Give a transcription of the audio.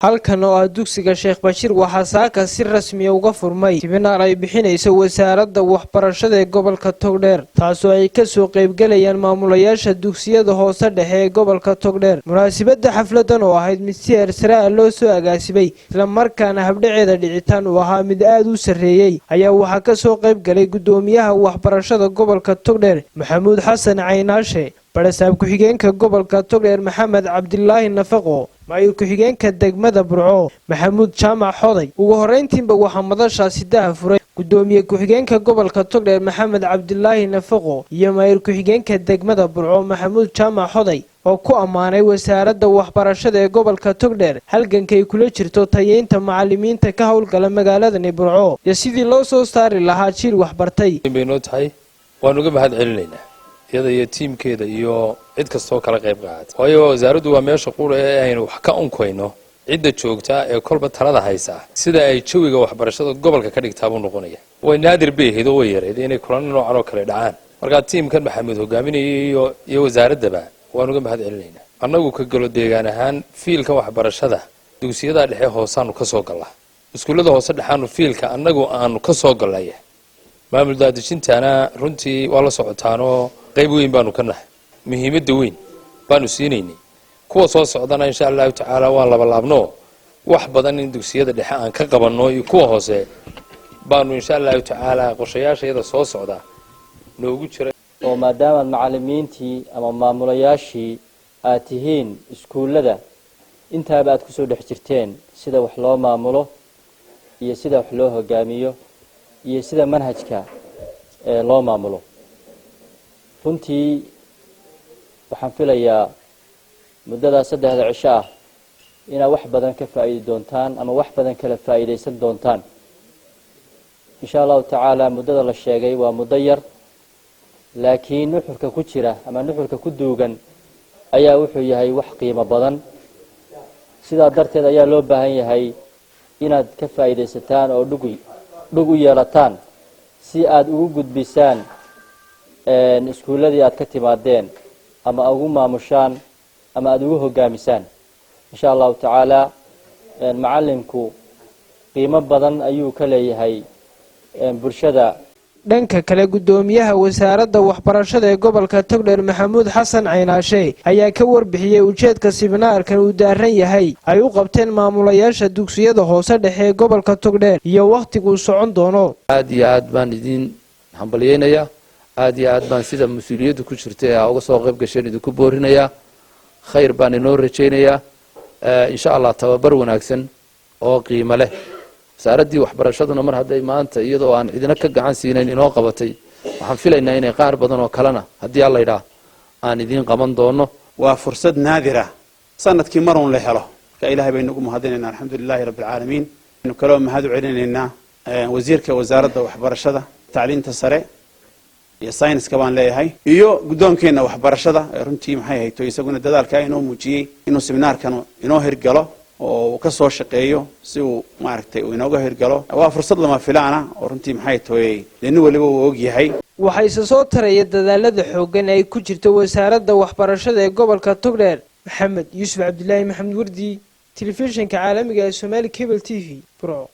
halkan oo ah dugsiga Sheekh Bashiir waxa saaka si rasmi ah uga furmay seminar ay bixinayso wasaaradda waxbarashada ee gobolka Togdheer taasoo ay ka soo qayb galayaan maamulayaasha dugsiyada hoose dhexe ee gobolka Togdheer munaasabadda xafladan oo ahayd mid si heersare loo soo agaasibay isla markaana habdhaceeda dhicitaan uu ahaa mid aad u sareeyay ayaa waxa ka soo qayb galay gudoomiyaha waxbarashada gobolka Togdheer Maxamuud Xasan Caynaashe barasaab ku-xigeenka gobolka Togdheer Maxamed Cabdilaahi Nafaqo maayir ku-xigeenka degmada Burco Maxamuud Jaamac Xoday ugu horeyntiinba waxa madashaasi daahfuray gudoomiye ku-xigeenka gobolka Togdheer Maxamed Cabdilaahi Nafaqo iyo maayir ku-xigeenka degmada Burco Maxamuud Jaamac Xoday oo ku amaanay wasaaradda waxbarashada ee gobolka Togdheer halgankay kula jirto tayeynta macallimiinta ka howlgala magaalada Burco iyo sidii loo soo saari lahaa jiil waxbartay waan uga mahad celinaynaa iyada iyo tiimkeeda iyo cid kastoo kala qayb qaatay waayo wasaaraddu waa meesha qura ee aynu wax ka unkoyno cidda joogta ee kolba talada haysa sida ay jawiga waxbarashada gobolka ka dhigtaa buu noqonaya way naadir beehido way yareed inay kulan noocan oo kale dhacaan marka tiimkan Maxamed hogaaminaya iyo wasaaraddaba waan uga mahad celinaynaa annagu ka galo deegaan ahaan fiilka waxbarashada dugsiyada dhexe hoosaanu ka soo galnaa iskuulada hoose dhaxaanu fiilka annagu aanu ka soo galnay maamul daadijintaana runtii waa la socotaanoo qayb weyn baanu ka nahay muhiimadda weyn baanu siinaynay kuwa soo socdana insha Allah taala waan laba laabno wax badan in dugsiyada dhexe aan ka qabanno iyo kuwa hoose baanu insha Allah taala qorshayaashayada soo socda noogu jira oo maadaama macallimiintii ama maamulayaashii aad tihiin iskuulada intaaba aad ku soo dhex jirteen sida wax loo maamulo iyo sida wax loo hogaamiyo iyo sida manhajka loo maamulo runtii waxaan filayaa muddada 3 cisho ah inaad wax badan ka faa'iidi doontaan ama wax badan kala faa'iideysan doontaan insha Allah taala muddada la sheegay waa muddo yar laakiin nuxurka ku jira ama nuxurka ku duugan ayaa wuxuu yahay wax qiimo badan sidaa darteed ayaa loo baahan yahay inaad ka faa'iideysataan oo dhug u yeelataan si aad ugu gudbisaan iskuuladii aad ka timaadeen ama ugu maamushaan ama aad ugu hogaamisaan insha Allah taala macallimku qiimo badan ayuu ka leeyahay bulshada dhanka kale gudoomiyaha wasaaradda waxbarashada ee gobolka Togdheer Maxamuud Xasan Caynaashe ayaa ka warbixiyay ujeedka seminaarkan uu daaran yahay ay u qabteen maamulayaasha dugsiyada hoose dhexe ee gobolka Togdheer iyo waqtigu socon doono aad iyo aad baan idin hambalyeynaya aad iyo aad baan sida mas'uuliyaddu ku jirtay uga soo qayb gashay idinku boorinaya khayr baan inoo rajeynaya insha Allah tababar wanaagsan oo qiimo leh wasaaradii waxbarashaduna mar haday maanta iyadoo aan cidina ka gacan siinayn inoo qabatay waxaan filaynaa inay qaar badan oo kalena hadii alla yiraahdo aan idin qaban doono waa fursad naadira sanadkii maroon la helo ka ilaahay baynu ugu mahadinaynaa alxamdulilaahi rabbil caalamiin inuu kala mahad celinaynaa wasiirka wasaaradda waxbarashada tacliinta sare iyo sayniska baan leeyahay iyo guddoonkeena waxbarashada runtii maxay hayto isaguna dadaalka inoo muujiyay inuu seminaarkan inoo hirgalo oo ka soo shaqeeyo si uu maaragtay uu inooga hirgalo waa fursad lama filaana oo runtii maxay tahay in waliba uu og yahay waxay soo tareeyay dadaalada xoogan ay ku jirto wasaaradda waxbarashada ee gobolka Togdheer Maxamed Yuusuf Cabdilaahi Maxamed Wardi telefishinka caalamiga ee Somali Cable TV Burco.